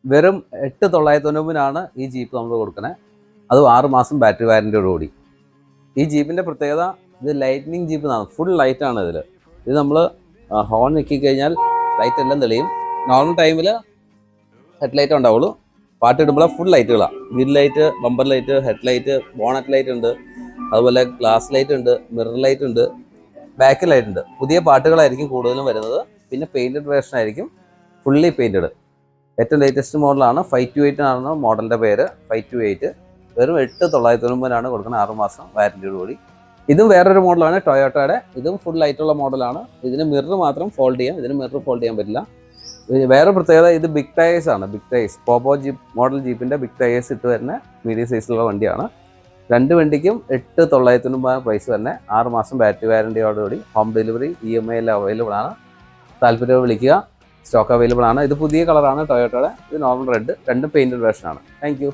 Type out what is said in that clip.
വെറും 8,990 ഈ ജീപ്പ് നമ്മൾ കൊടുക്കണേ. അതും 6 മാസം ബാറ്ററി വാറൻറ്റിയോടുകൂടി. ഈ ജീപ്പിൻ്റെ പ്രത്യേകത ഇത് ലൈറ്റ്നിങ് ജീപ്പ് എന്നാണ്. ഫുൾ ലൈറ്റാണ് ഇതിൽ. ഇത് നമ്മൾ ഹോൺ ഞെക്കി കഴിഞ്ഞാൽ ലൈറ്റ് എല്ലാം തെളിയും. നോർമൽ ടൈമിൽ ഹെഡ്ലൈറ്റ് ഉണ്ടാവുള്ളൂ. പാട്ടിടുമ്പോൾ ഫുൾ ലൈറ്റുകളാണ്. Wheel light, bumper light, head light, bonnet light ഉണ്ട്, അതുപോലെ ഗ്ലാസ് ലൈറ്റ് ഉണ്ട്, മിറർ ലൈറ്റ് ഉണ്ട്, ബാക്ക് ലൈറ്റ് ഉണ്ട്. പുതിയ പാട്ടുകളായിരിക്കും കൂടുതലും വരുന്നത്. പിന്നെ പെയിൻറ്റഡ് വേർഷൻ ആയിരിക്കും, ഫുള്ളി പെയിൻറ്റഡ്. ഏറ്റവും ലേറ്റസ്റ്റ് മോഡലാണ് 528 ആണ് മോഡലിൻ്റെ പേര്. 528 വെറും 8,990 കൊടുക്കുന്നത് 6 മാസം വാറൻറ്റിയോടുകൂടി. ഇതും വേറൊരു മോഡലാണ് ടൊയോട്ടയുടെ. ഇതും ഫുൾ ലൈറ്റുള്ള മോഡലാണ്. ഇതിന് മിറർ മാത്രം ഫോൾഡ് ചെയ്യാം, ഇതിന് മിറർ ഫോൾഡ് ചെയ്യാൻ പറ്റില്ല. വേറെ പ്രത്യേകത ഇത് ബിഗ് ടയേഴ്സ് ആണ്. ബിഗ് ടയേഴ്സ് പോപ്പോ ജീപ്പ് മോഡൽ ജീപ്പിൻ്റെ ബിഗ് ടയേഴ്സ് ഇട്ട് വരുന്ന മീഡിയം സൈസിലുള്ള വണ്ടിയാണ്. രണ്ട് വണ്ടിക്കും 8,990 പ്രൈസ് തന്നെ. 6 മാസം ബാറ്ററി വാറൻറ്റിയോടുകൂടി. ഹോം ഡെലിവറി, EMI എല്ലാം അവൈലബിൾ ആണ്. താല്പര്യം വിളിക്കുക. സ്റ്റോക്ക് അവൈലബിൾ ആണ്. ഇത് പുതിയ കളറാണ് ടൊയോട്ടയുടെ. ഇത് നോർമൽ റെഡ്. രണ്ടും പെയിൻറ്റഡ് വേർഷനാണ്. Thank U.